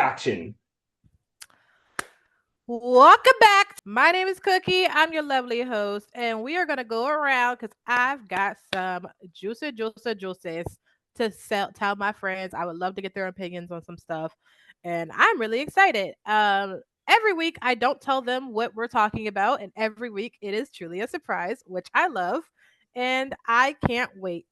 Action. Welcome back. My name is Cookie. I'm your lovely host, and we are gonna go around because I've got some juices to tell my friends. I would love to get their opinions on some stuff, and I'm really excited. Every week I don't tell them what we're talking about, and every week it is truly a surprise, which I love, and I can't wait.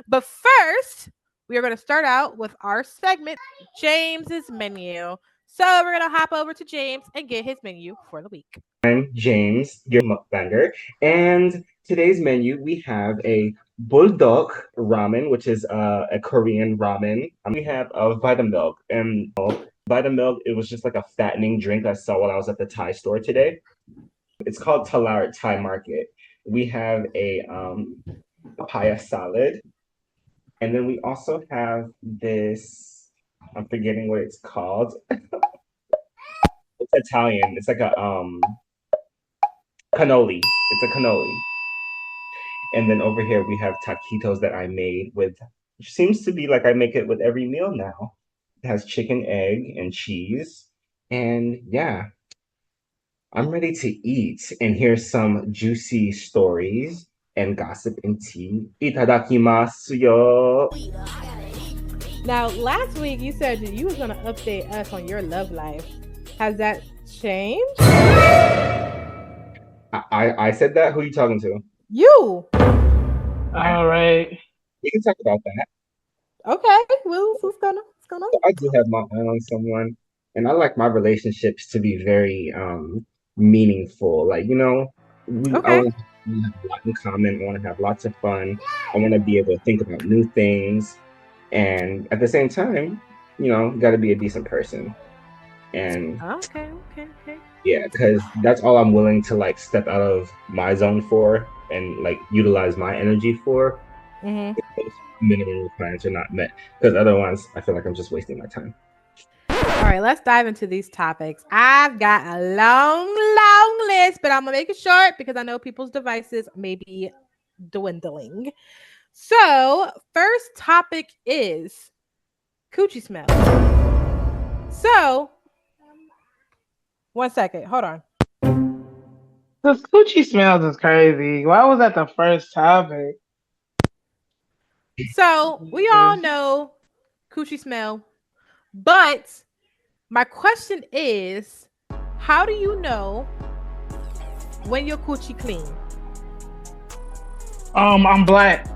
But first, we are going to start out with our segment, James's menu. So we're going to hop over to James and get his menu for the week. I'm James, your mukbanger, and today's menu we have a bulldog ramen, which is a Korean ramen. We have a Vitamilk, and Vitamilk it was just like a fattening drink I saw while I was at the Thai store today. It's called Talar Thai Market. We have a papaya salad, and then we also have this. I'm forgetting what it's called. It's Italian. It's like a cannoli. It's a cannoli. And then over here we have taquitos that I made with, which seems to be like I make it with every meal now. It has chicken, egg, and cheese. And yeah, I'm ready to eat. And here's some juicy stories and gossip and tea. Itadakimasu yo. Now, last week you said that you was going to update us on your love life. Has that changed? I said that. Who are you talking to? You. All right. We can talk about that. Okay. Well, what's going on? I do have my eye on someone, and I like my relationships to be very meaningful. Like, I Okay. want to have a lot in common. I want to have lots of fun. I want to be able to think about new things, and at the same time, got to be a decent person. And Okay. yeah, because that's all I'm willing to like step out of my zone for and like utilize my energy for. Mm-hmm. If those minimum requirements are not met, because otherwise, I feel like I'm just wasting my time. All right, let's dive into these topics. I've got a long list, but I'm gonna make it short because I know people's devices may be dwindling. So, first topic is coochie smell. So, one second, hold on. The coochie smells is crazy. Why was that the first topic? So, we all know coochie smell, but my question is, how do you know when your coochie clean? I'm black.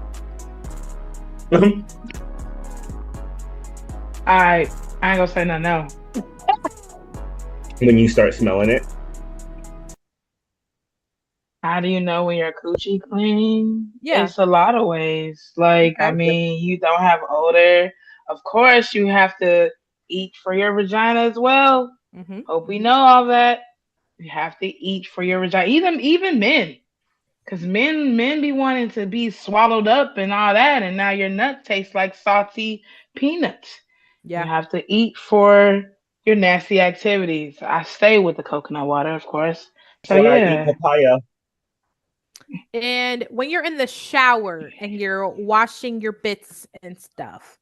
I ain't gonna say nothing else. When you start smelling it. How do you know when your coochie clean? Yeah. It's a lot of ways. Like, I Okay. mean, you don't have odor. Of course, you have to eat for your vagina as well. Mm-hmm. Hope we know all that. You have to eat for your vagina. Even men. Because men be wanting to be swallowed up and all that, and now your nut tastes like salty peanuts. You Yeah. have to eat for your nasty activities. I stay with the coconut water, of course. That's So why I eat yeah. papaya. And when you're in the shower and you're washing your bits and stuff,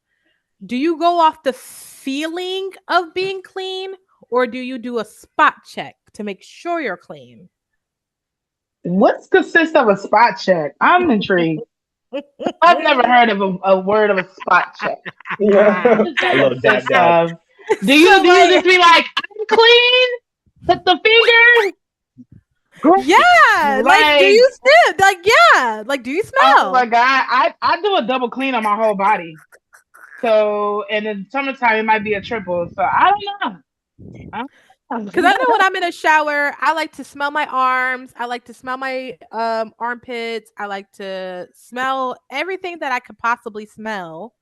do you go off the feeling of being clean or do you do a spot check to make sure you're clean? What consists of a spot check? I'm intrigued. I've never heard of a word of a spot check. What does A that little dab consist dab. of? Do you So do you just like be like, I'm clean? Put the finger? yeah, like do Like, you sniff? Like do you oh my smell? god, I do a double clean on my whole body. So, and in summertime it might be a triple. So I don't know. I Because I know when I'm in a shower, I like to smell my arms. I like to smell my armpits. I like to smell everything that I could possibly smell.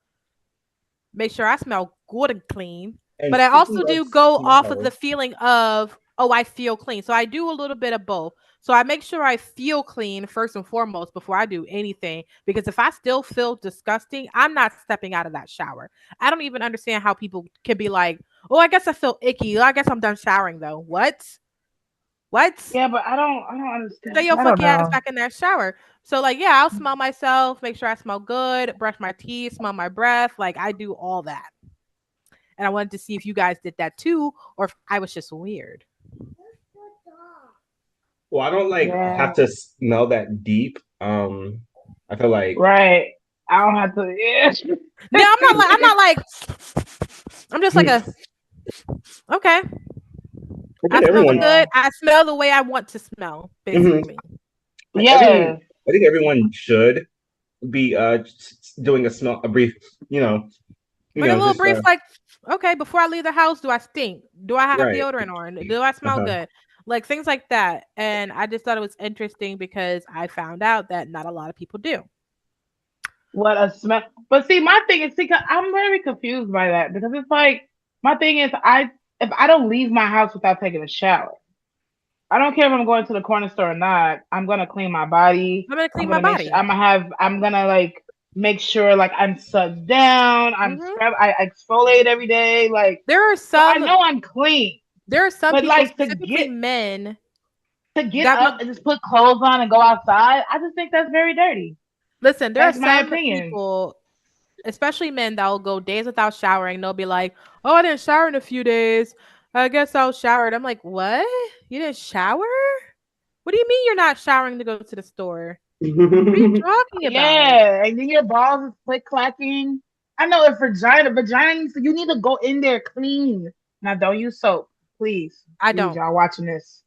Make sure I smell good and clean. And But I speaking also of do go off of smell, the feeling of, oh, I feel clean. So I do a little bit of both. So I make sure I feel clean first and foremost before I do anything. Because if I still feel disgusting, I'm not stepping out of that shower. I don't even understand how people can be like, oh, I guess I feel icky. I guess I'm done showering though. What? What? yeah, but I don't Stay understand. your I don't fucking ass know. back in that shower. So like, yeah, I'll smell myself, make sure I smell good, brush my teeth, smell my breath. Like I do all that. And I wanted to see if you guys did that too, or if I was just weird. Well, I don't like Yeah. have to smell that deep. I feel like Right. I don't have to. Yeah. No, I'm not like I'm just like a okay. I I think smell everyone. Yeah. good. I smell the way I want to smell, Mhm. basically. I Yeah. think I think everyone should be doing a brief, Like a little just brief, like, okay, before I leave the house, do I stink? Do I have right. deodorant on? Do I smell Uh-huh. good? Like things like that. And I just thought it was interesting because I found out that not a lot of people do. What a smell. But see, my thing is, see, 'cause I'm very confused by that because it's like, my thing is, if I don't leave my house without taking a shower, I don't care if I'm going to the corner store or not. I'm gonna clean my body. I'm gonna I'm clean my gonna make sure. body. I'm gonna like make sure like I'm sucked down. I'm Hmm. scrub. I exfoliate every day. Like, There are so I some know I'm clean. there are some But people, like specifically men, to get that up will and just put clothes on and go outside, I just think that's very dirty. listen. There are That's my some opinion. people, especially men, that will go days without showering. They'll be like, "Oh, I didn't shower in a few days. I guess I'll shower." And I'm like, "What? You didn't shower? What do you mean you're not showering to go to the store? What are you talking about?" Yeah, and then your balls is click clacking. I know if vagina needs to, you need to go in there clean. Now don't use soap, please, I please, don't. y'all watching this.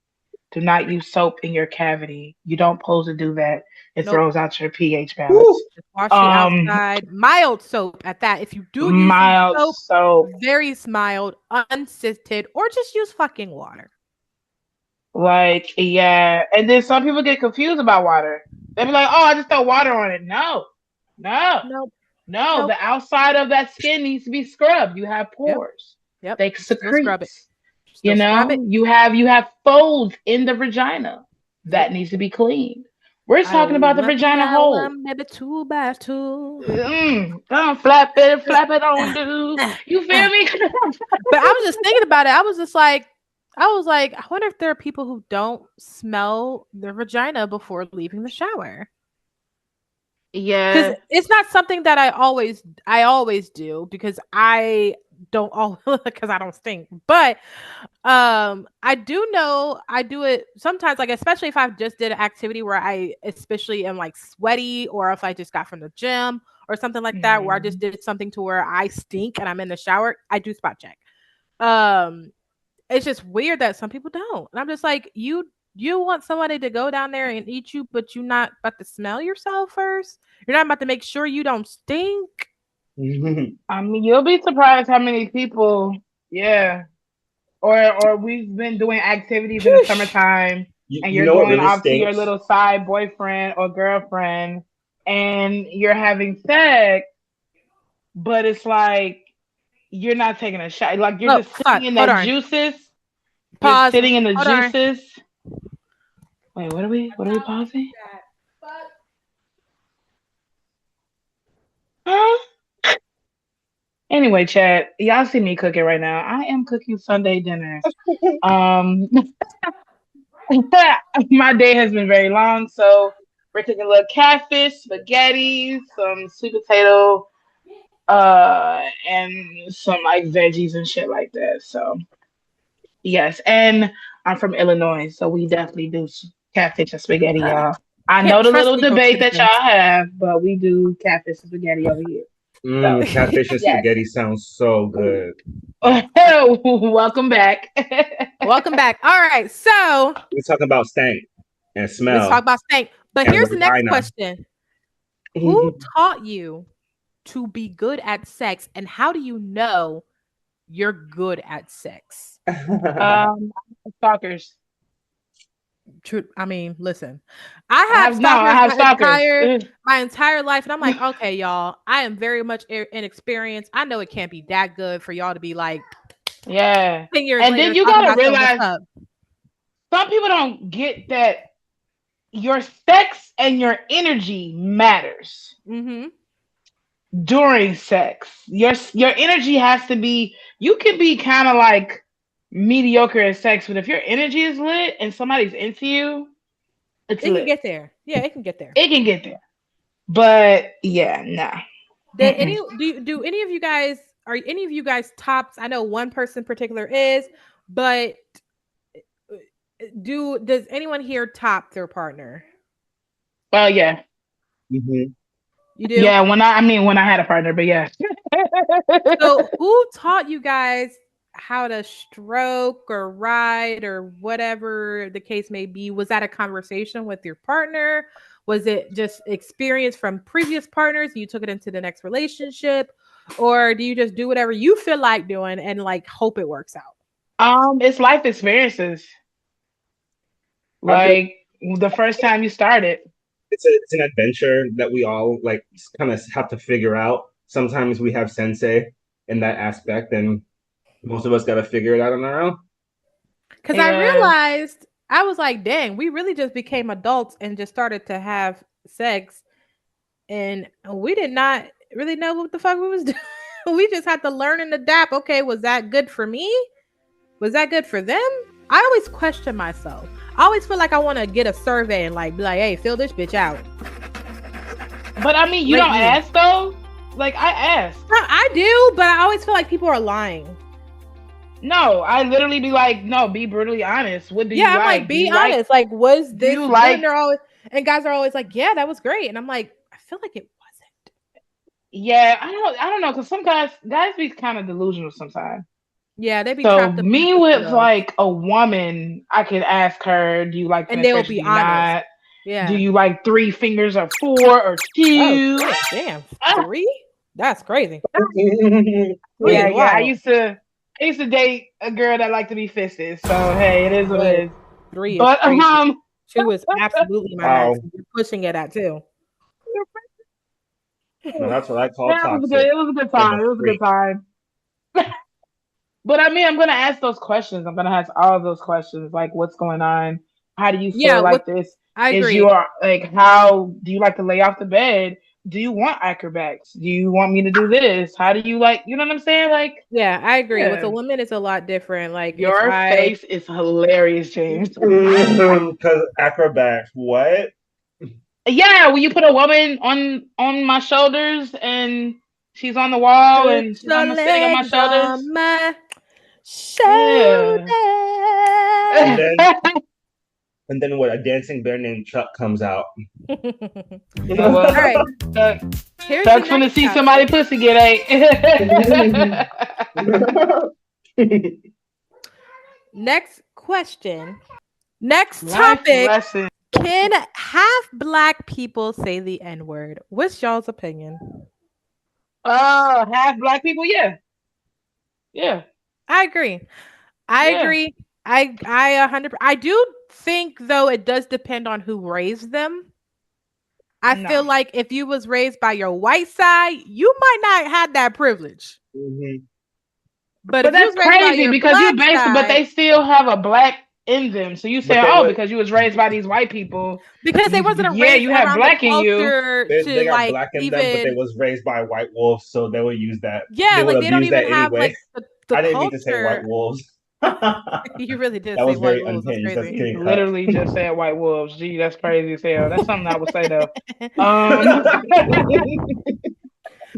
Do not use soap in your cavity. You don't pose to do that. It Nope. throws out your pH Woo. balance. Just wash it Um, outside. Mild soap at that. If you do use mild soap, soap. very mild, unscented, or just use fucking water. Like, yeah. And then some people get confused about water. They be like, oh, I just throw water on it. No, no, Nope. no. Nope. The outside of that skin needs to be scrubbed. You have Yep. pores. Yep. They Still scrub it. secretes. You Still scrub it. know, you have folds in the vagina Yep. that needs to be cleaned. We're I talking about the one vagina by hole. one, maybe two by two. Flap it on, do. You feel me? But I was just thinking about it. I was like, I wonder if there are people who don't smell their vagina before leaving the shower. Because Yeah. it's not something that I always do because I don't all because I don't stink. But I do know I do it sometimes, like especially if I just did an activity where I especially am like sweaty, or if I just got from the gym or something like that, where I just Mhm. did something to where I stink and I'm in the shower, I do spot check. Um it's just weird that some people don't. And I'm just like, you want somebody to go down there and eat you, but you're not about to smell yourself first. You're not about to make sure you don't stink. I mean, you'll be surprised how many people, yeah. Or we've been doing activities in the Phew. summertime you, and you you're know what going really off to your stinks? little side boyfriend or girlfriend and you're having sex, but it's like you're not taking a shot. Like you're Oh just sitting fuck. in Hold that on. juices. You're Pause. sitting in the Hold on. juices. Wait, what are we pausing? Huh? Anyway, chat, y'all see me cooking right now. I am cooking Sunday dinner. Um my day has been very long, so we're cooking a little catfish, spaghetti, some sweet potato, and some like veggies and shit like that. So yes, and I'm from Illinois, so we definitely do catfish and spaghetti, y'all. I Can't know the trust little Eco debate that citizens. y'all have, but we do catfish and spaghetti over here. So Catfish and yes, spaghetti sounds so good. welcome back. Welcome back. All right. So We're talking about stank and let's talk smell about stank. But and here's the next vagina. question. Who taught you to be good at sex, and how do you know you're good at sex? um, stalkers. True. I mean, listen, I had I stalkers have my stalkers. entire my entire life, and I'm like, okay, y'all, I am very much inexperienced. I know it can't be that good for y'all to be like Yeah. 10 years And later then you talking gotta about some what's realize up. some people don't get that your sex and your energy matters Mm-hmm. during sex. Your energy has to be, you can be kind of like mediocre at sex, but if your energy is lit and somebody's into you, it's It can lit. get there. Yeah, it can get there. It can get there. But yeah, nah. Did any Mm-mm. do any of you guys are any of you guys tops? I know one person in particular is, but does anyone here top their partner? Well, yeah, Hmm. You do? yeah. When I had a partner, but yeah. So, who taught you guys how to stroke or ride or whatever the case may be? Was that a conversation with your partner? Was it just experience from previous partners? You took it into the next relationship? Or do you just do whatever you feel like doing and like hope it works out? It's life experiences. I feel Like the first time you started. it's an adventure that we all like kind of have to figure out. Sometimes we have sensei in that aspect, and most of us got to figure it out on our own. Because I Yeah. realized I was like, dang, we really just became adults and just started to have sex. And we did not really know what the fuck we was doing. We just had to learn and adapt. Okay, was that good for me? Was that good for them? I always question myself. I always feel like I want to get a survey and like be like, hey, fill this bitch out. But I mean, you Rate don't me. ask though. Like I asked. I do, but I always feel like people are lying. No, I literally be like, no, be brutally honest. What do you Yeah, I'm like, like? be honest. Like, was Do this you good? like? And they're always, and guys are always like, yeah, that was great. And I'm like, I feel like it wasn't. Yeah, I don't know, because some guys be kind of delusional sometimes. Yeah, they be So trapped up in the me pussy with love, like a woman, I could ask her, do you like and they will penetration? be Do you honest. not? Do Yeah. you like 3 fingers or 4 or 2? Oh shit! Damn, Ah, 3? That's crazy. Mhm. 3 yeah, is yeah. wild. I used to date a girl that liked to be fisted. So hey, it is what it Look, is. 3 is But crazy. 2 is absolutely my max. Wow, You're pushing it at 2. no, that's what I call yeah, it was a good. toxic. It was a good Is a time. It was a good freak. time. But I mean, I'm gonna ask those questions. I'm gonna ask all of those questions, like what's going on? How do you Yeah, feel what like this? I Is agree. your like how do you like to lay off the bed? Do you want acrobats? Do you want me to do this? How do you like? You know what I'm saying? Like, Yeah, I agree. With a yeah, woman, it's a lot different. Like if your I, face is hilarious, James. Because acrobats, what? Yeah, when you put a woman on my shoulders and she's on the wall put and she's your on my sitting on my legs shoulders. on my Yeah. shoulder. And then and then what? A dancing bear named Chuck comes out. You know All what? right, Chuck, here's the Chuck's finna next see topic. somebody pussy get ate. Next question. Next Life topic. lesson. Can half black people say the N word? What's y'all's opinion? Oh, half black people. Yeah, yeah, I agree. I yeah. agree. I 100. I do think though it does depend on who raised them. I No, feel like if you was raised by your white side, you might not have that privilege. Mhm. But but if you that's was raised by crazy your because you black based, but side, they still have a black in them. So you say, But they oh, would because you was raised by these white people, because they wasn't yeah, raised you have around the black in you. culture they to got like black in them, but they even was raised by white wolves, so they would use that. They yeah, would like they don't abuse even that have anyway. like the I didn't mean to say white culture. wolves. That You really did say was white very wolves. That's unhinged. That's crazy. You getting cut. literally just said white wolves. Gee, that's crazy as hell. That's something I would say though. But Um,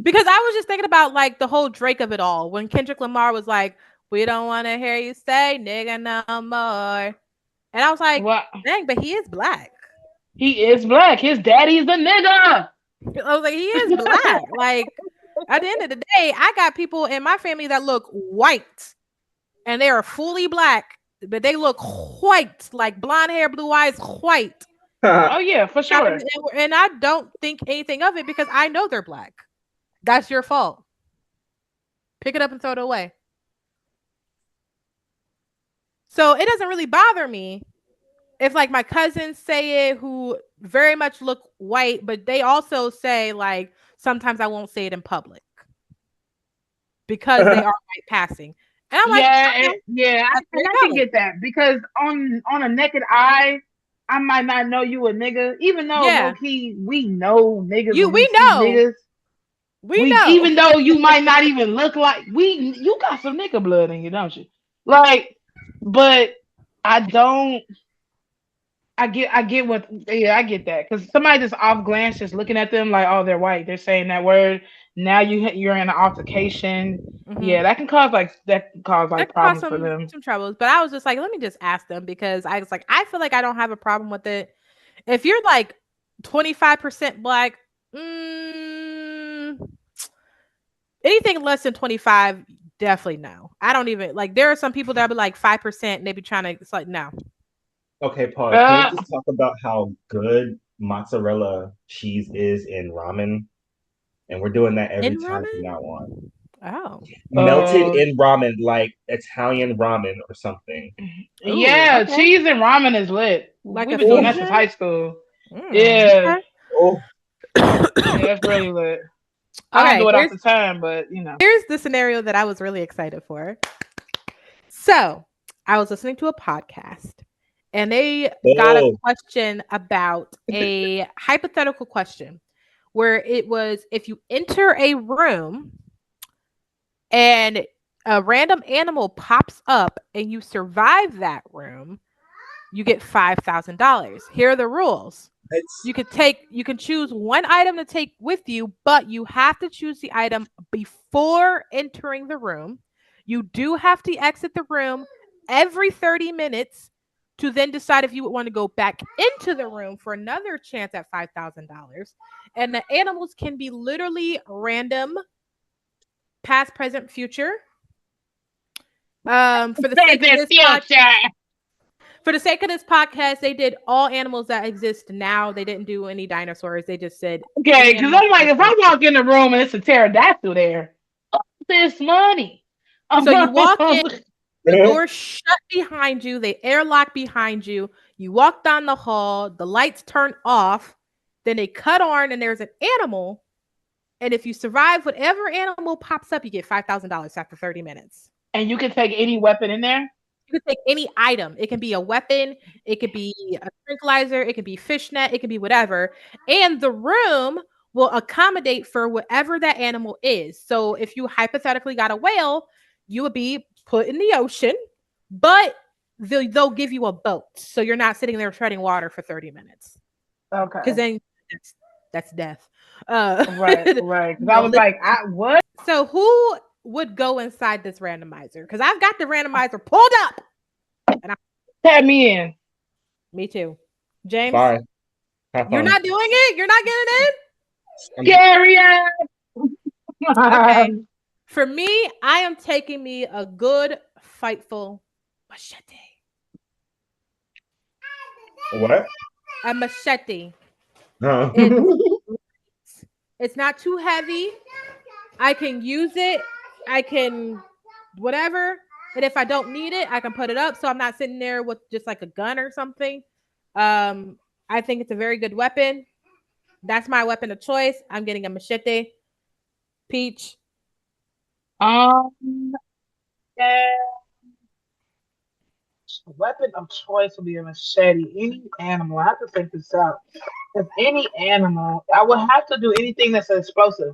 because I was just thinking about like the whole Drake of it all when Kendrick Lamar was like, "We don't want to hear you say nigga no more," and I was like, well, "Dang, but he is black." he is black. His daddy's a nigga. I was like, "He is black." Like at the end of the day, I got people in my family that look white and they are fully black, but they look white, like blonde hair, blue eyes, white. Oh yeah, for And, sure. and I don't think anything of it because I know they're black. That's your fault. Pick it up and throw it away. So it doesn't really bother me if like my cousins say it who very much look white, but they also say like sometimes I won't say it in public because they are white passing. And I'm like, Yeah, okay, yeah, that's and very I can valid. get that because on a naked eye, I might not know you a nigga, even though low Yeah. key we know niggas You when we see know. niggas. We We know. even though you might not even look like you got some nigga blood in you, don't you? Like, but I don't. I get what, yeah, I get that because somebody just off glance just looking at them like, oh, they're white, they're saying that word. Now you're in an altercation. Hmm. Yeah, that can cause That like could cause problems for them. some troubles. But I was just like, let me just ask them because I was like, I feel like I don't have a problem with it. If you're like 25% black, mm, anything less than 25, definitely no. I don't even like. There are some people that be like 5%, and they be trying to. It's like no. Okay, pause. Can we Uh, just talk about how good mozzarella cheese is in ramen? And we're doing that In every time from ramen? now on. Oh. Melted uh, in ramen, like Italian ramen or something. Ooh, yeah, okay. cheese and ramen is lit. Like a We've been doing that Oh, since fusion? high school. Yeah, Okay. oh. yeah, it's really lit. I don't Okay, do it all the time, but you know. here's the scenario that I was really excited for. So, I was listening to a podcast and they got a Oh, question about a hypothetical question where it was if you enter a room and a random animal pops up and you survive that room, you get $5,000. Here are the rules. it's You can choose one item to take with you, but you have to choose the item before entering the room. You do have to exit the room every 30 minutes to then decide if you would want to go back into the room for another chance at $5,000. And the animals can be literally random, past, present, future. For the sake of Present this future. podcast, they did all animals that exist now. They didn't do any dinosaurs. They just said Okay, any because animals I'm that like, if I exist. walk in the room and it's a pterodactyl there, this money. So you walk in, the oh, doors shut behind you, they airlock behind you. You walk down the hall, the lights turn off, then they cut on, and there's an animal. And if you survive whatever animal pops up, you get $5,000 after 30 minutes. and you can take any weapon in there. You can take any item. It can be a weapon, it could be a tranquilizer, it could be fishnet, it could be whatever. And the room will accommodate for whatever that animal is. So if you hypothetically got a whale, you would be put in the ocean, but they'll give you a boat. So you're not sitting there treading water for 30 minutes. Because Okay. then that's death. Uh Right, right. Because I was no, like, I what? so who would go inside this randomizer? Because I've got the randomizer pulled up. And I Tap me in. Me too. James, bye. Have you're fun. not doing it? You're not getting I'm, Carry on. in? Okay. For me, I am taking me a good fightful machete. what? A machete. Huh. It's it's not too heavy. I can use it. I can whatever. And if I don't need it, I can put it up so I'm not sitting there with just like a gun or something. Um, I think it's a very good weapon. That's my weapon of choice. I'm getting a machete. Peach. um, yeah, weapon of choice would be a machete. Any animal. I have to think this out. If any animal, I would have to do anything that's explosive.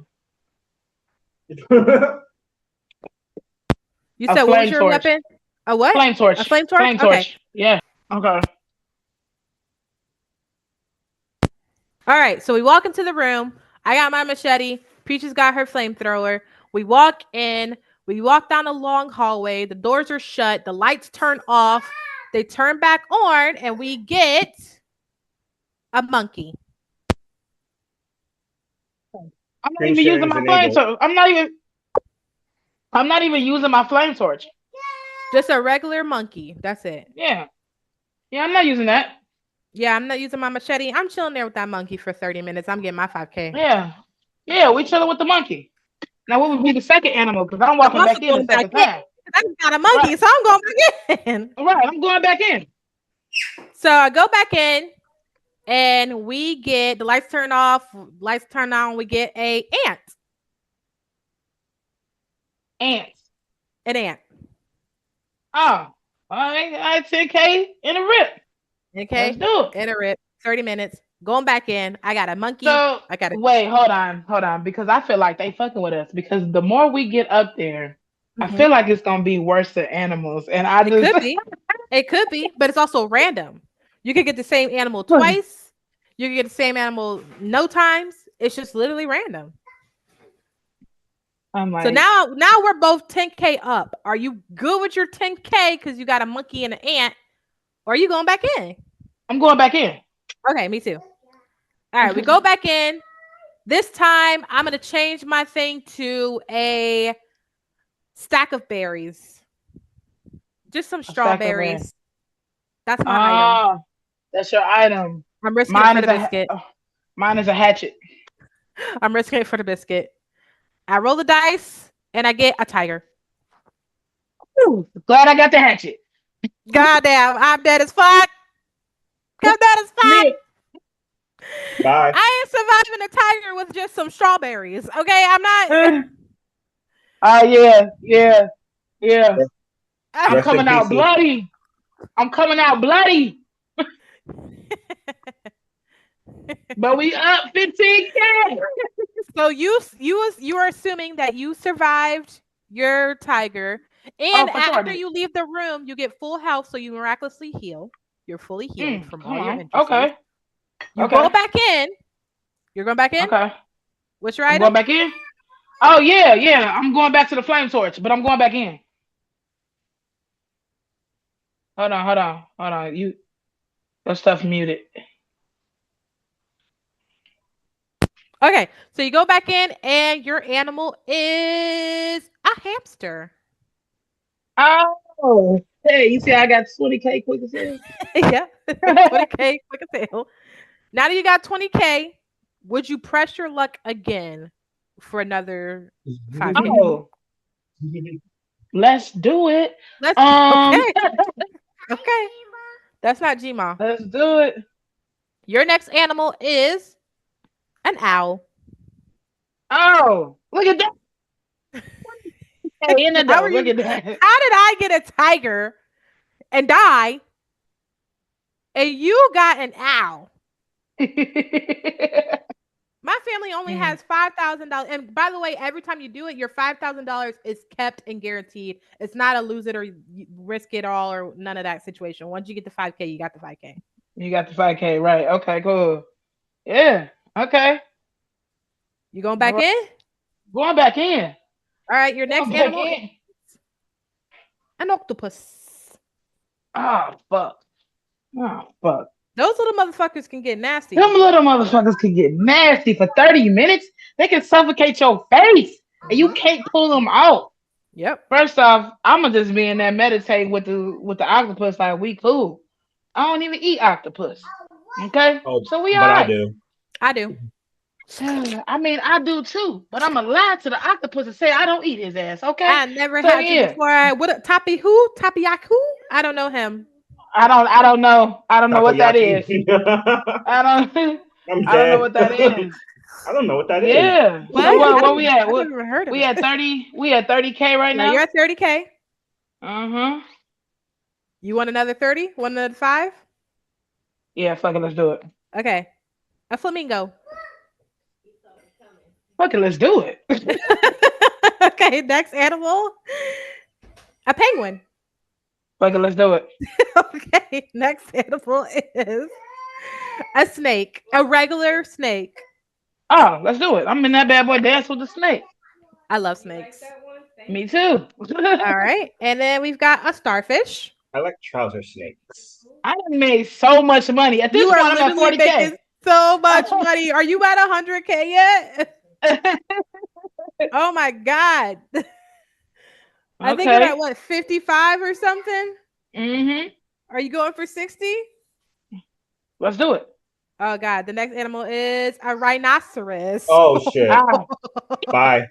You A said what was flame your torch. weapon? A what? Flame A torch. flame torch? Flame Okay. torch. Yeah. Okay. All right. So we walk into the room. I got my machete. Peaches got her flamethrower. We walk in. We walk down a long hallway. The doors are shut. The lights turn off. They turn back on, and we get a monkey. I'm not Screen even sharing using is my flame enabled. torch. I'm not even using my flame torch. Just a regular monkey. That's it. Yeah. Yeah, I'm not using that. Yeah, I'm not using my machete. I'm chilling there with that monkey for 30 minutes. I'm getting my 5K. Yeah. Yeah, we chilling with the monkey. Now what would be the second animal? Because I'm I'm walking also back in the going back second in. time. I just got a Right. monkey, so I'm going back in. Right. I'm going back in. So I go back in, and we get the lights turn off, lights turn on. We get a ant, Ants. an ant. Oh. I 10K in a rip. Let's Okay, do it. in a rip, 30 minutes. Going back in. I got a monkey. So I got a. wait, hold on, because I feel like they fucking with us. Because the more we get up there, I Mhm. feel like it's gonna be worse than animals. And I It just could be. It could be, but it's also random. You could get the same animal twice. You could get the same animal no times. It's just literally random. I'm So like, now we're both 10K up. Are you good with your 10K because you got a monkey and an ant, or are you going back in? I'm going back in. Okay, me too. All right, we go back in. This time I'm gonna change my thing to a stack of berries. Just some A stack of it. strawberries. That's my item. Ah, that's your item. I'm risking it Mine for is the biscuit. mine is a hatchet. I'm risking it for the biscuit. I roll the dice and I get a tiger. Ooh, glad I got the hatchet. Goddamn, I'm dead as fuck. I'm dead as fuck. Nick. Bye. I ain't surviving a tiger with just some strawberries. Okay, I'm not. Yeah, yeah, yeah. I'm Rest in coming peace. out bloody. I'm coming out bloody. But we up 15K. So you are assuming that you survived your tiger, Oh, and for sure I after did. you leave the room, you get full health, so you miraculously heal. You're fully healed from Come all your on. injuries. Okay. You Okay. go back in. You're going back in. Okay. What's your I'm item? going back in. Oh yeah, yeah. I'm going back to the flame torch, but I'm going back in. Hold on. Your stuff muted. Okay, so you go back in, and your animal is a hamster. Oh, hey, you see I got 20K quick as hell. Yeah, 20K, quick as hell. Now that you got 20K, would you press your luck again for another 5K? Oh, let's do it. Let's Um, okay. Okay. That's not Gma. let's do it. Your next animal is an owl. Oh, look at that. Hey, in the How door. are Look you? at that. How did I get a tiger and die, and you got an owl? My family only has $5,000, and by the way, every time you do it, your $5,000 is kept and guaranteed. It's not a lose it or risk it all or none of that situation. Once you get the 5K, you got the 5K. You got the 5K, right? Okay, cool. Yeah. Okay. You going All back right. in? Going back in. All right. Your next Going back animal is in. an octopus. Oh fuck. Oh fuck. Those little motherfuckers can get nasty. Them little motherfuckers can get nasty for 30 minutes. They can suffocate your face and you can't pull them out. Yep. First off, I'ma just be in there meditating with the octopus like we cool. I don't even eat octopus. Okay? Oh, So we but I alright. do. I do. I mean I do too, but I'ma lie to the octopus and say I don't eat his ass, okay? I never So had you yeah. before. What a Tapi who? Tapiyaku? I don't know him. I don't know. I don't know what that is. Takoyaki. I don't I'm I don't know dead. what that is. I don't know what that is. Yeah. What? So what we at? I've never even heard of We it. at 30. We at 30K right No, now. you're at 30K. Uh-huh. You want another 30? Want another 5? Yeah, fuck it, let's do it. Okay. A flamingo. Fuck it, let's do it. Okay, next animal. A penguin. Fuck it, let's do it. Okay, next animal is a snake. A regular snake. Oh, let's do it. I'm in that bad boy dance with the snake. I love snakes. Me too. All right. And then we've got a starfish. I like trouser snakes. I done made so much money. At this You point, are I'm at literally 40K. making so much money. Are you at 100K yet? Oh my God. I think you're Okay. at what, 55 or something? Mm-hmm. Are you going for 60? Let's do it. Oh God. The next animal is a rhinoceros. Oh shit. Ah, Bye.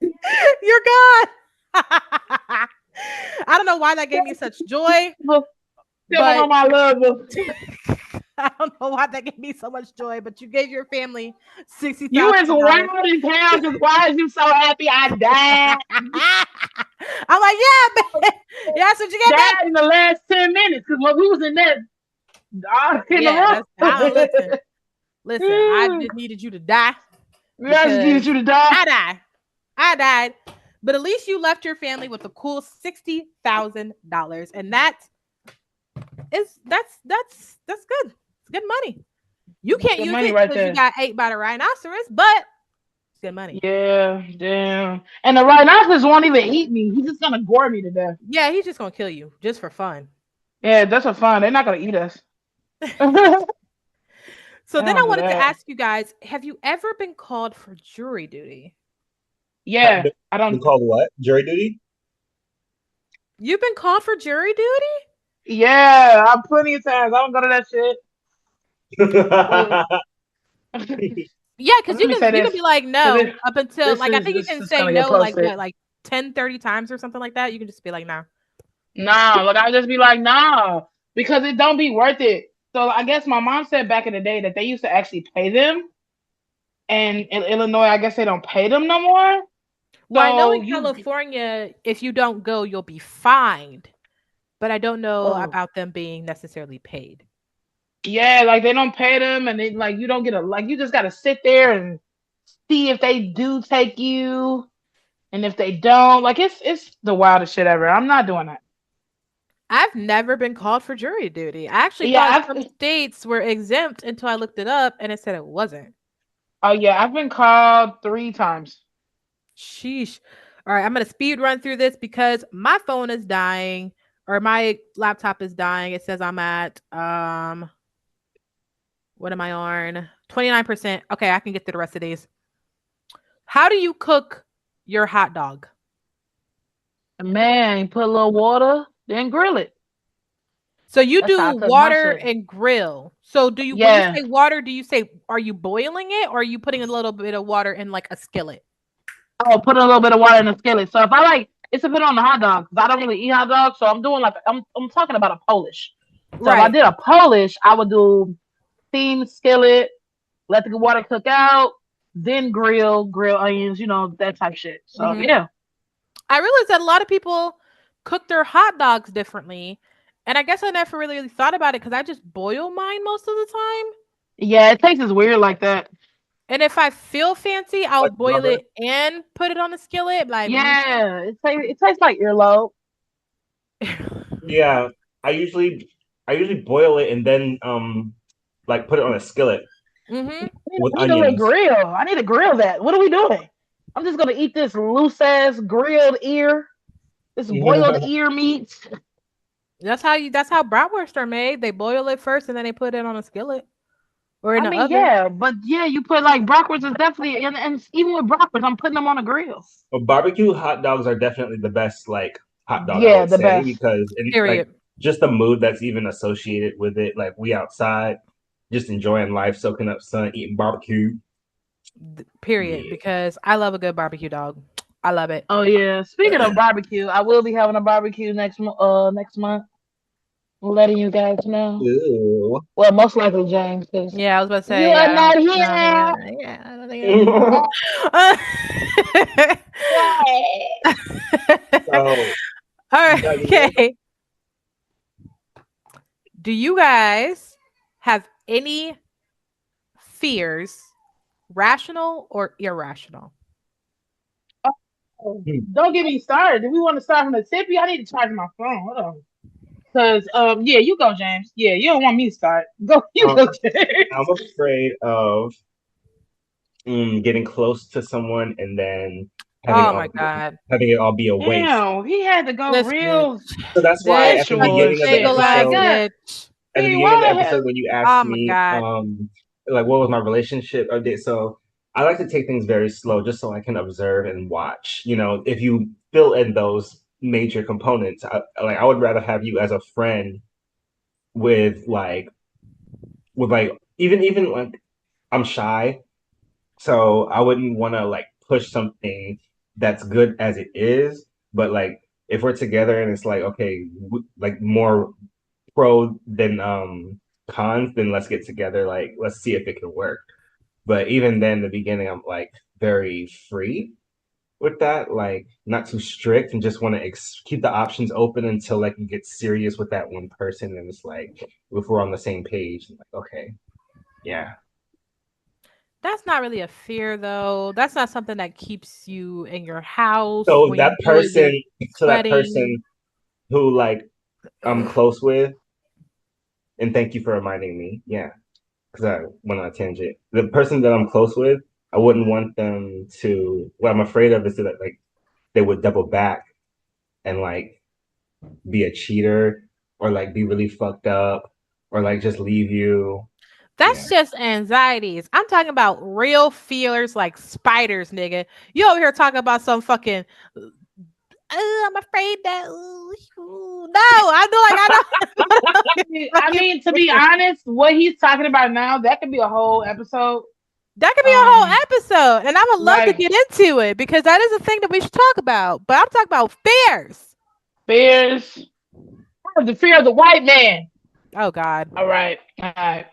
You're gone. I don't know why that gave me such joy. tell But- on my love. I don't know why that gave me so much joy, but you gave your family $60,000. You is wild as hell. Just why is you so happy I died? I'm like, yeah, man. Yeah, that's what you get back. Died in the last 10 minutes because when we was in that in Yeah, the room. listen, I just needed you to die. I just needed you to die. I died. But at least you left your family with a cool $60,000. And that's good. It's good money. You can't Good use money it right because there. you got ate by the rhinoceros, but It's good money. Yeah, damn. And the rhinoceros won't even eat me. He's just gonna gore me to death. Yeah, he's just gonna kill you just for fun. Yeah, that's a fun. They're not gonna eat us. So They then don't I do wanted to that. ask you guys, have you ever been called for jury duty? Yeah, Been I don't. been called what? Jury duty? You've been called for jury duty? Yeah, I'm plenty of times. I don't go to that shit. Well, let Yeah, because me say you can this, be like because no up until like I think you this can is say gonna get no like posted. what like 10, 30 times or something like that. You can just be like no. Nah, like I just be like, nah, because it don't be worth it. So I guess my mom said back in the day that they used to actually pay them, and in Illinois, I guess they don't pay them no more. Well, I know So in California, if you don't go, you'll be fined, but I don't know oh about them being necessarily paid. yeah, like they don't pay them, and they like you don't get a like you just gotta sit there and see if they do take you, and if they don't, like it's the wildest shit ever. I'm not doing that. I've never been called for jury duty. I actually thought Yeah, some states were exempt until I looked it up and it said it wasn't. oh yeah, I've been called 3 times. Sheesh. All right, I'm going to speed run through this because my phone is dying or my laptop is dying. It says I'm at what am I on? 29%. Okay, I can get through the rest of these. How do you cook your hot dog? Man, put a little water, then grill it. So you That's how do I cook my water shit. and grill. So do you when you Yeah. say water, do you say are you boiling it or are you putting a little bit of water in like a skillet? Oh, put a little bit of water in the skillet. So if I like, it's a bit on the hot dog because I don't really eat hot dogs. So I'm doing like I'm talking about a Polish. So if I Right. did a Polish, I would do steam skillet, let the water cook out, then grill onions, that type shit. So Mhm. yeah, I realized that a lot of people cook their hot dogs differently. And I guess I never really thought about it because I just boil mine most of the time. yeah, it tastes weird like that. And if I feel fancy, I'll Like boil rubber? it and put it on the skillet. Like, Yeah, it tastes like earlobe. Yeah. I usually I usually boil it and then like put it on a skillet hmm with I need a little onions. grill. I need to grill that. What are we doing? I'm just gonna eat this loose ass grilled ear, this boiled ear meat. that's how bratwurst are made. They boil it first and then they put it on a skillet or in I the mean, oven. yeah, but yeah, you put like bratwurst is definitely, and even with bratwurst, I'm putting them on a grill. But barbecue hot dogs are definitely the best like hot dog I Yeah, would the say best. because like Period. just the mood that's even associated with it. Like we outside, just enjoying life, soaking up sun, eating barbecue. Period. Yeah. Because I love a good barbecue dog. I love it. Oh yeah. Speaking of barbecue, I will be having a barbecue next month. I'm letting you guys know. Ew. Well, most likely James, because Yeah, I was about to you say, are yeah, not I don't think, here. yeah, I don't think Yay. So All you right, guys know okay. Do you guys have any fears, rational or irrational? Oh, don't get me started. Do we want to start from the tippy? I need to charge my phone. Hold on. Cause yeah, you go, James. Yeah, you don't want me to start. Go, you um, go, James. I'm afraid of getting close to someone and then having Oh all my god. having it all be a waste. Damn, he had to go This bitch. real So that's why This at the such a sensual beginning of the shit. single ass Like, episode, God, bitch. at the hey, beginning of the why the hell? episode when you asked Oh my me god. like what was my relationship update, so I like to take things very slow just so I can observe and watch. If you fill in those major components, I would rather have you as a friend with like even like I'm shy, so I wouldn't want to like push something that's good as it is, but like if we're together and it's like okay, like more pro than cons, then let's get together. Like let's see if it can work. But even then, in the beginning, I'm like very free with that, like not too strict, and just want to keep the options open until like you get serious with that one person, and it's like if we're on the same page, like okay, yeah. That's not really a fear though. That's not something that keeps you in your house. So When you that do it, you're person, so that sweating. person who like I'm Ugh. close with, and thank you for reminding me, yeah, because I went on a tangent. The person that I'm close with, I wouldn't want them to. What I'm afraid of is that like they would double back and like be a cheater or like be really fucked up or like just leave you. Yeah. That's just anxieties. I'm talking about real feelers like spiders, nigga. You over here talking about some fucking. I'm afraid that. No, I do like I don't. I mean, to be honest, what he's talking about now, that could be a whole episode. That could be a whole Um, episode, and I would love to like get into it because that is a thing that we should talk about. But I'm talking about fears. fears, the fear of the white man. Oh God, All right, all right.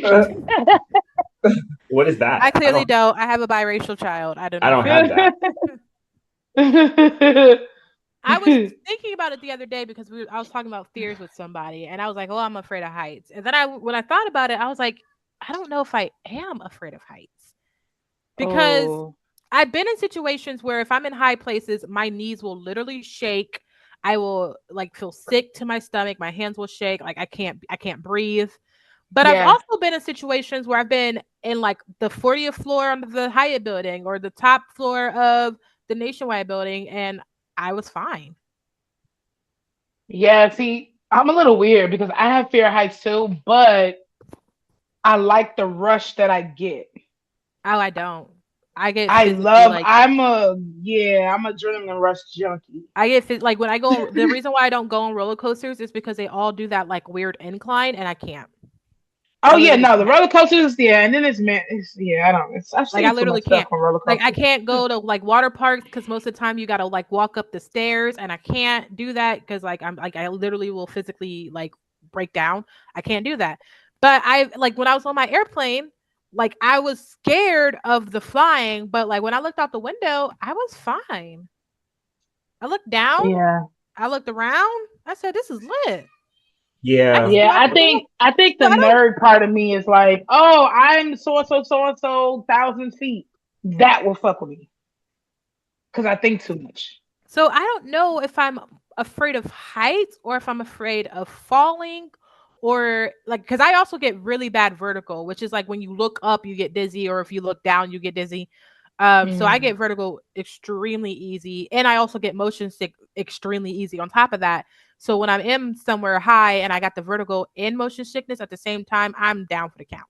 Uh, what is that? I clearly don't. I have a biracial child. I do I not don't fear. have that. I was thinking about it the other day because I was talking about fears with somebody, and I was like, "Oh, I'm afraid of heights." And then when I thought about it, I was like, "I don't know if I am afraid of heights because Oh, I've been in situations where if I'm in high places, my knees will literally shake. I will like feel sick to my stomach. My hands will shake. Like I can't breathe. But I've yeah, also been in situations where I've been in like the 40th floor of the Hyatt building or the top floor of the Nationwide building, and I was fine. yeah. See, I'm a little weird because I have fear of heights too, but I like the rush that I get. Oh, I don't. I get I physically love. like I'm a adrenaline rush junkie. like when I go on, the reason why I don't go on roller coasters is because they all do that like weird incline and I can't. Oh I yeah, literally no, the can't. roller coasters, yeah, and then it's man, yeah, I don't. I've Like I seen too literally much stuff can't. on roller Like I coasters. can't go to like water parks because most of the time you gotta like walk up the stairs and I can't do that because like I'm like I literally will physically like break down. I can't do that. But I like when I was on my airplane, like I was scared of the flying, but like when I looked out the window, I was fine. I looked down, Yeah, I looked around, I said, this is lit. I Yeah. see yeah. my pool. I think So the I don't nerd part of me is like, oh, I'm so and so thousand feet. That will fuck with me because I think too much. So I don't know if I'm afraid of heights or if I'm afraid of falling or like because I also get really bad vertigo, which is like when you look up you get dizzy or if you look down you get dizzy. So I Mm. get vertigo extremely easy and I also get motion sick extremely easy on top of that. So when I'm in somewhere high and I got the vertigo and motion sickness at the same time, I'm down for the count.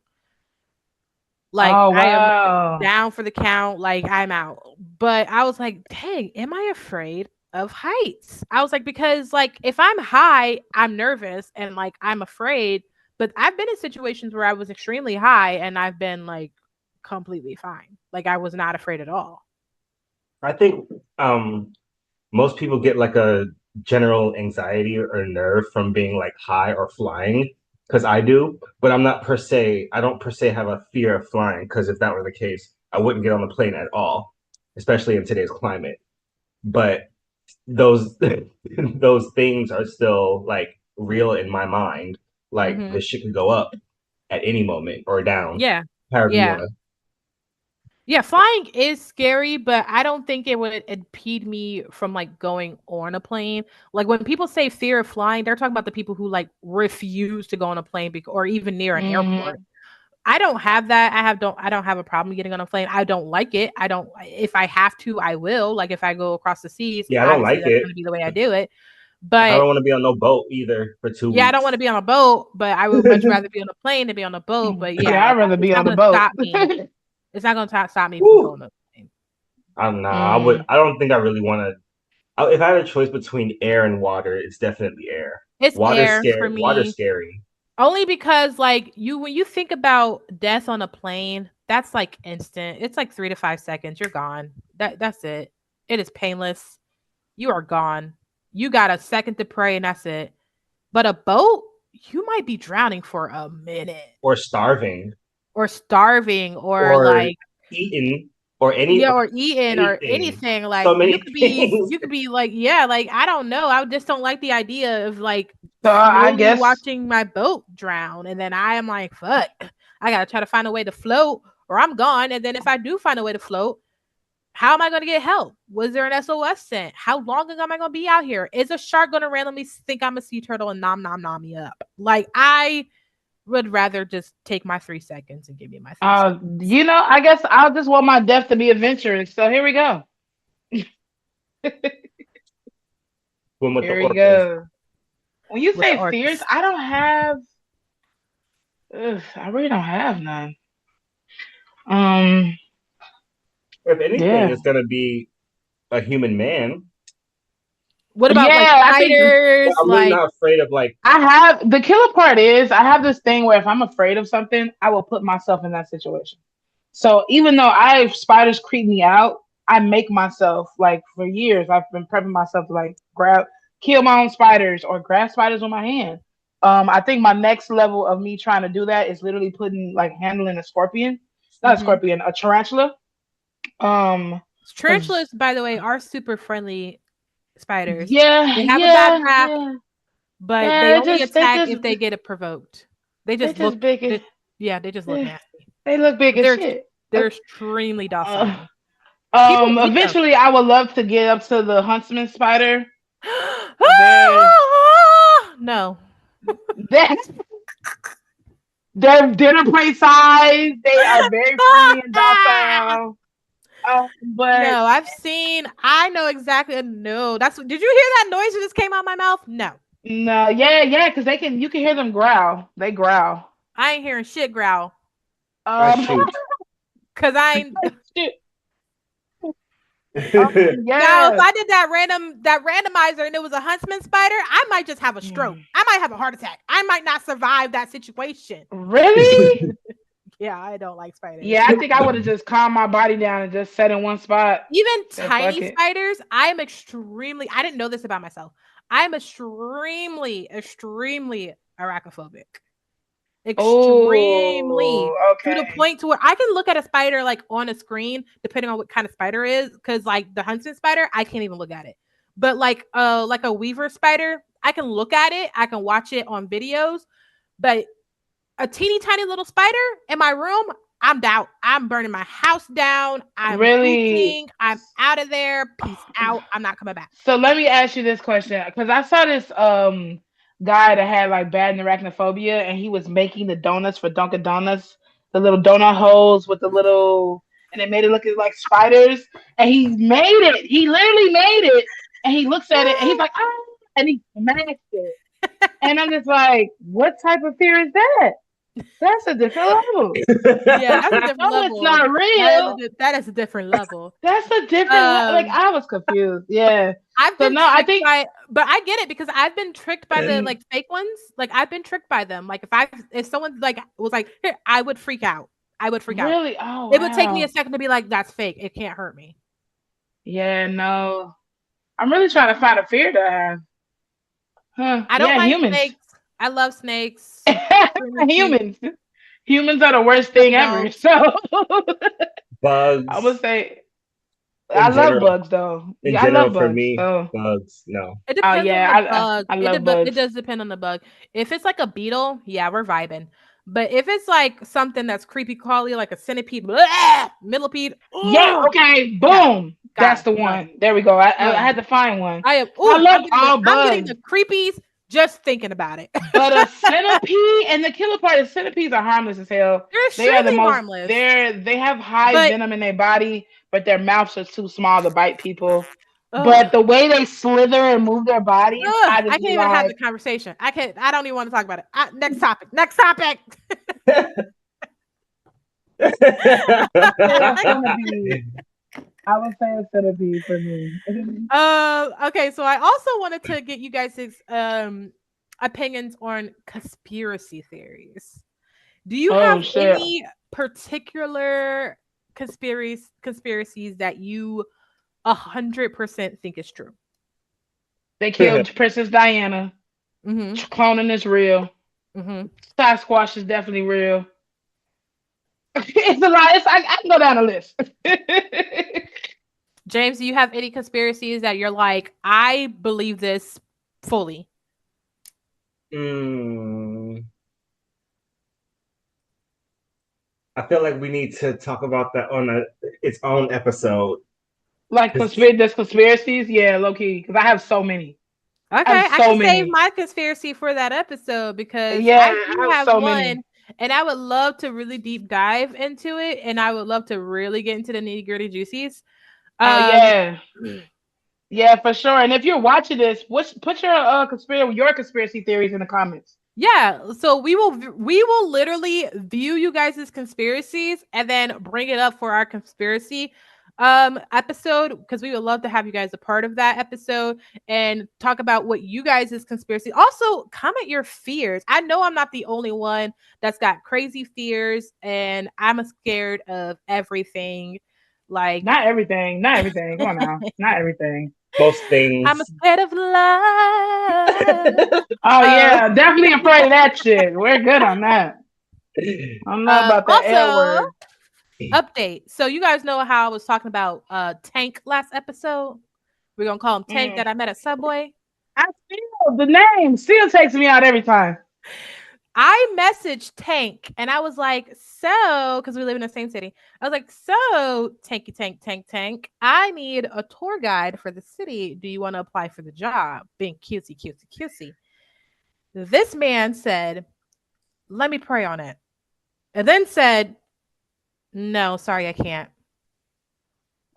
Like Oh I am wow. down for the count, like I'm out. But I was like, dang, am I afraid of heights? I was like, because like if I'm high, I'm nervous and like I'm afraid. But I've been in situations where I was extremely high and I've been like completely fine. Like I was not afraid at all. I think most people get like a general anxiety or nerve from being like high or flying because I do, but I don't per se have a fear of flying because if that were the case, I wouldn't get on the plane at all, especially in today's climate. But those those things are still like real in my mind. Like Hmm. the shit could go up at any moment or down, Yeah. however you Yeah. want to. Yeah, flying is scary, but I don't think it would impede me from like going on a plane. Like when people say fear of flying, they're talking about the people who like refuse to go on a plane or even near an airport. Hmm. I don't have that. I don't have a problem getting on a plane. I don't like it. I don't if I have to, I will. Like if I go across the seas, Yeah, I don't obviously like that's it. going to be the way I do it. I But don't want to be on no boat either for two yeah, I don't want weeks. to be on a boat, but I would much rather be on a plane than be on a boat. But yeah, Yeah, I'd like rather it's be not on the going to boat. stop me. It's not going to stop me from Woo! going on a plane. I'm nah. I would. Mm. I don't think I really want to. If I had a choice between air and water, it's definitely air. It's Water's air for scary. Water's me. scary. Only because like you when you think about death on a plane, that's like instant. It's like 3 to 5 seconds, you're gone. That's it. It is painless. You are gone. You got a second to pray and that's it. But a boat, you might be drowning for a minute Or starving. or starving or Or like eating. Or yeah, or eating or anything. anything. So Like many things. you could be like, yeah, like I don't know. I just don't like the idea of like So I slowly guess watching my boat drown. And then I am like, fuck, I gotta try to find a way to float or I'm gone. And then if I do find a way to float, how am I gonna get help? Was there an SOS sent? How long am I gonna be out here? Is a shark gonna randomly think I'm a sea turtle and nom nom nom me up? Like would rather just take my 3 seconds and give me my 3 seconds. I guess I'll just want my death to be adventurous. So here we go. One with the Here we orcas. go. When you With the say fears, orcs. I don't have. Ugh, I really don't have none. Um, If anything, yeah, it's gonna be a human man. What about like yeah. I think But spiders? I'm really Like, not afraid of like I have the killer part is I have this thing where if I'm afraid of something, I will put myself in that situation. So even though spiders creep me out, I make myself like for years I've been prepping myself to like kill my own spiders or grab spiders with my hand. I think my next level of me trying to do that is literally putting like handling a scorpion, not a hmm scorpion, a tarantula. Cause tarantulas, by the way, are super friendly spiders. yeah, They have a bad yeah, rap, yeah, but yeah. they only attack if they get it provoked. They They just just look, big. yeah, they just look They, nasty. they look big But as shit. they're extremely Uh, docile. People eat them. Eventually, I would love to get up to the huntsman spider. They're No. they're, they're dinner plate size. They are very friendly and docile. But No, I know exactly. No, did you hear that noise that just came out my mouth? No. no, yeah, yeah, because you can hear them growl. They growl. I ain't hearing shit growl. I Um, shoot. Cause I ain't shit. now if Yeah. I did that randomizer and it was a huntsman spider, I might just have a stroke. I might have a heart attack. I might not survive that situation. Really? Yeah, I don't like spiders. Yeah, I think I would have just calmed my body down and just sat in one spot. Even Said fuck tiny it. spiders, I didn't know this about myself. I'm extremely arachnophobic. Extremely, Oh, to the okay. point to where I can look at a spider like on a screen, depending on what kind of spider it is. Because like the huntsman spider, I can't even look at it. But like a weaver spider, I can look at it. I can watch it on videos. But a teeny tiny little spider in my room, I'm down. I'm burning my house down. I'm Really? booting. I'm out of there. Peace out. I'm not coming back. So let me ask you this question because I saw this guy that had like bad arachnophobia and he was making the donuts for Dunkin' Donuts, the little donut holes with the little and they made it look like spiders and he made it. He literally made it and he looks at it and he's like, ah, and he smashed it. And I'm just like, what type of fear is that? That's a different level. Yeah, that's a I different know it's level. not real. That is a different level. That's a different like Um, I was confused. Yeah. I've So been no, I tricked think by, but I get it because I've been tricked by the like fake ones. Like I've been tricked by them. Like if someone like was like, here, I would freak out. I would freak out. really, oh It would take me a wow. second to be like, that's fake. It can't hurt me. Yeah, no. I'm really trying to find a fear to have. Huh. I don't Yeah, mind humans. snakes. I love snakes. Extremely cute. Humans. Humans are the worst Let me thing go. ever. So I would Bugs say I in love general. bugs though. In Yeah, I love general, for bugs. me, So bugs, no. It oh depends on the yeah, bug. I love It bugs. does depend on the bug. If it's like a beetle, yeah, we're vibing. But if it's like something that's creepy crawly, like a centipede, bleh, millipede, Yeah, oh okay, yeah, boom. That's God, the done, one. There we go. I done. had to find one. I am. I Oh, love all I'm getting the bugs. creepies just thinking about it. But a centipede and the killer part is centipedes are harmless as hell. They're They are the extremely most harmless, they have high but venom in their body, but their mouths are too small to bite people. ugh, But the way they slither and move their bodies, ugh, I I just can't be even have the like, conversation. I can't. I don't even want to talk about it. Next topic. Next topic. yeah, centipede. I would say a centipede for me. Okay, so I also wanted to get you guys' opinions on conspiracy theories. Do you Oh have shit. any particular conspiracies that you 100% think is true? They killed Princess Diana. Mm-hmm. Cloning is real. Mm-hmm. Sasquatch is definitely real. It's a lot. I can go down the list. James, do you have any conspiracies that you're like, I believe this fully? Mm, I feel like we need to talk about that on its own episode. Like Cause there's conspiracies, yeah, low key, because I have so many. Okay, I have I so can save many. my conspiracy for that episode because Yeah, I I do have have so many. one, and I would love to really deep dive into it, and I would love to really get into the nitty gritty juicies. Oh Um, yeah, yeah, for sure. And if you're watching this, put your conspiracy theories in the comments. Yeah, so we will literally view you guys' conspiracies and then bring it up for our conspiracy episode because we would love to have you guys a part of that episode and talk about what you guys' conspiracy. Also, comment your fears. I know I'm not the only one that's got crazy fears and I'm scared of everything. Like Not everything. Not everything. Come on now. Not everything. Most I'm things. scared of love. Oh Um, yeah, definitely afraid of that shit. We're good on that. I don't know about that L also, word. update. So you guys know how I was talking about Tank last episode? We're gonna call him Tank Mm. that I met at Subway. I still the name still takes me out every time. I messaged Tank and I was like, so because we live in the same city. I was like, so Tanky Tank. I need a tour guide for the city. Do you want to apply for the job? Being cutesy. This man said, let me pray on it. And then said, no, sorry, I can't.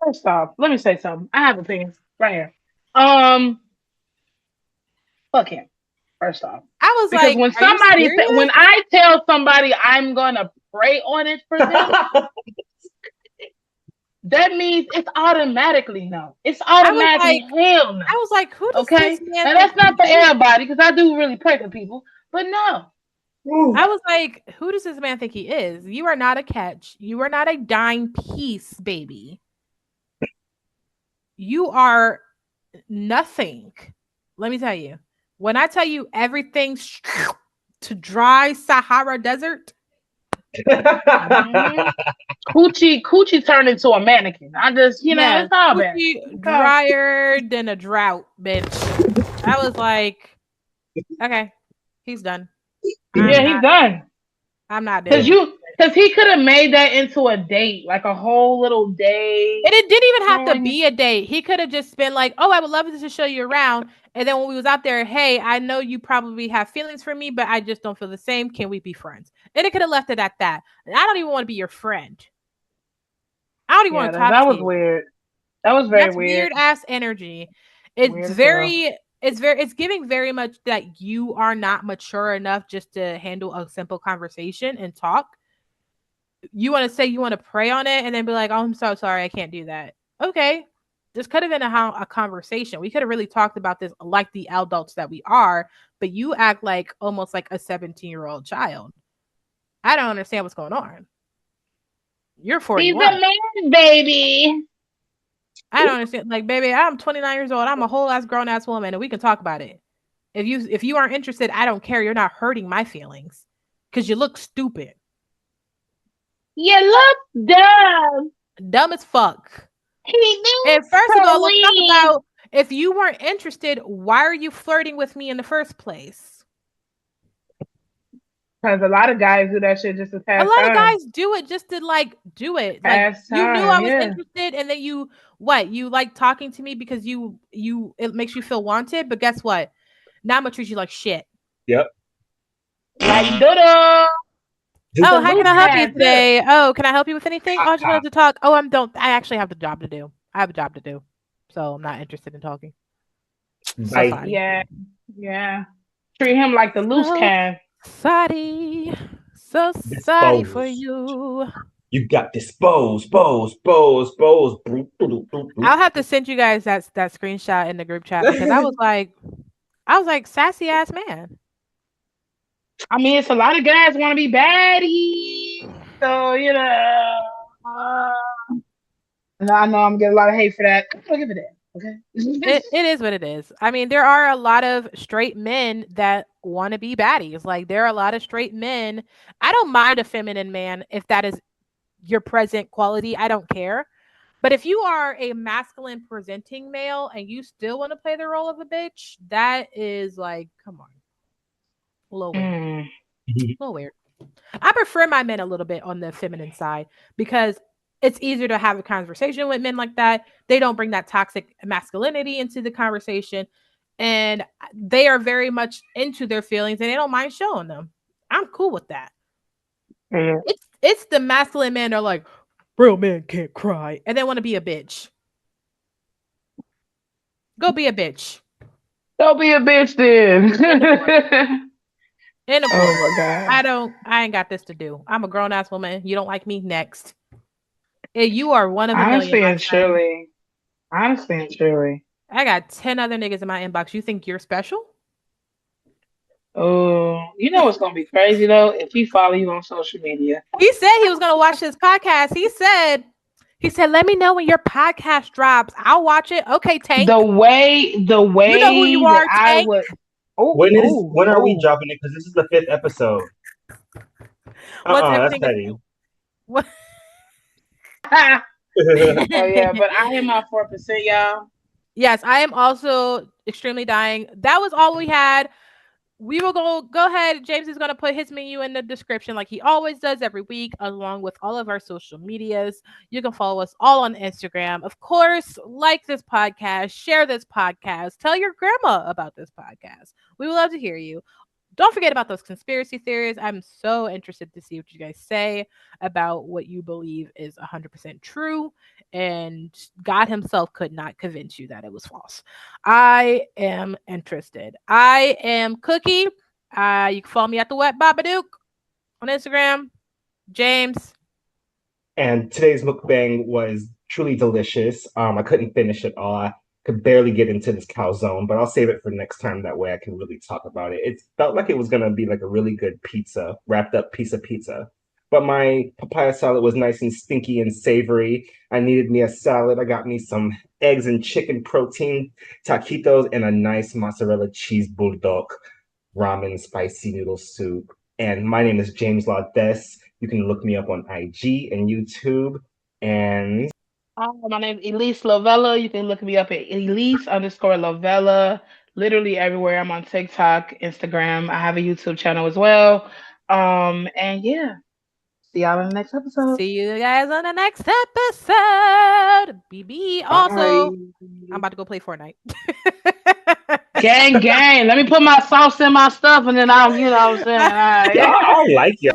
First off, let me say something. I have opinions right here. Um, fuck him. First off, I was because like, when are you when serious? I tell somebody I'm gonna pray on it for them, that means it's automatically no. It's I was automatically like, hell no. who does this Okay, man and think that's not for he is? everybody because I do really pray for people, but no. Woo. I was like, who does this man think he is? You are not a catch. You are not a dime piece, baby. You are nothing. Let me tell you. When I tell you everything's to dry Sahara desert, Mhm. Coochie turned into a mannequin. I just, yeah, it's all bad. coochie Okay. drier than a drought, bitch. I was like, okay, he's done. Yeah, I'm he's not. done. I'm not Cause doing it. he could have made that into a date, like a whole little day. And it didn't even have to Showing. be a date. He could have just been like, "Oh, I would love to show you around." And then when we was out there, hey, I know you probably have feelings for me, but I just don't feel the same. Can we be friends? And it could have left it at that. And I don't even want to be your friend. I don't even Yeah, want to talk that to was you. weird. That was very That's weird. weird ass energy. It's Weird as hell. very, it's giving very much that you are not mature enough just to handle a simple conversation and talk. You want to say you want to pray on it and then be like, "Oh, I'm so sorry, I can't do that." Okay, this could have been a conversation. We could have really talked about this like the adults that we are, but you act like almost like a 17-year-old child. I don't understand what's going on. You're He's a 41. man, baby. I don't understand. Like, baby, I'm 29 years old. I'm a whole ass grown ass woman, and we can talk about it. If you aren't interested, I don't care. You're not hurting my feelings because you look stupid, You look dumb. dumb as fuck. He And needs first of to all, let's talk leave. about if you weren't interested, why are you flirting with me in the first place? Because a lot of guys do that shit just to A pass lot of time. guys do it just to like do it. Like Pass you knew I time, was yeah. interested and then you what? You like talking to me because you it makes you feel wanted, but guess what? Now I'm gonna treat you like shit. Yep. Like Dodo. Oh, The how can loose I help you can too. today? Oh, can I help you with anything? Oh, I just wanted to talk. Oh, I actually have the job to do. I have a job to do. So I'm not interested in talking. So Bye. sorry. Yeah, yeah. Treat him like the loose So can. sorry. So sorry for Dispose. you. You got disposed, pose. I'll have to send you guys that screenshot in the group chat because I was like sassy ass man. I mean, it's a lot of guys want to be baddies. So, uh, and I know I'm getting a lot of hate for that. I'll give it that. Okay. It is what it is. I mean, there are a lot of straight men that want to be baddies. Like there are a lot of straight men. I don't mind a feminine man if that is your present quality. I don't care. But if you are a masculine presenting male and you still want to play the role of a bitch, that is like, come on, a little weird. Mm. A little weird. I prefer my men a little bit on the feminine side because it's easier to have a conversation with men like that. They don't bring that toxic masculinity into the conversation. and they are very much into their feelings and they don't mind showing them. I'm cool with that. Yeah. It's the masculine men that are like, real men can't cry, and they want to be a bitch. Go be a bitch. Don't be a bitch then. End of Oh quote. my god. I ain't got this to do. I'm a grown ass woman. You don't like me? Next. You are one of a million, Honestly my and friend. truly. Honestly and truly. I got 10 other niggas in my inbox. You think you're special? Oh, you know what's gonna be crazy though? If he follow you on social media. He said he was gonna watch this podcast. He said, let me know when your podcast drops. I'll watch it. Okay, Tank. The You know who you way that are, I Tank. would oh, oh, When are we oh. dropping it? Because this is the fifth episode. Once That's everything petty. what Oh yeah, but I hit my 4%, y'all. Yes, I am also extremely dying. That was all we had. We will go ahead. James is going to put his menu in the description like he always does every week, along with all of our social medias. You can follow us all on Instagram. Of course, like this podcast, share this podcast, tell your grandma about this podcast. We would love to hear you. Don't forget about those conspiracy theories. I'm so interested to see what you guys say about what you believe is 100% true. And God Himself could not convince you that it was false. I am interested. I am Cookie. You can follow me at the Wet Babadook on Instagram. James. And today's mukbang was truly delicious. I couldn't finish it all. I could barely get into this calzone, but I'll save it for next time. That way I can really talk about it. It felt like it was gonna be like a really good pizza, wrapped up piece of pizza. But my papaya salad was nice and stinky and savory. I needed me a salad. I got me some eggs and chicken protein, taquitos, and a nice mozzarella cheese bulldog ramen spicy noodle soup. And my name is James Laudes. You can look me up on IG and YouTube. And My name is Elise Lovella. You can look me up at Elise_Lovella. Literally everywhere. I'm on TikTok, Instagram. I have a YouTube channel as well. And yeah, see y'all in the next episode. See you guys on the next episode. BB. Also, Bye. I'm about to go play Fortnite. Gang, gang. Let me put my sauce in my stuff and then I'll, you know what I'm saying? All yeah, right. I like you.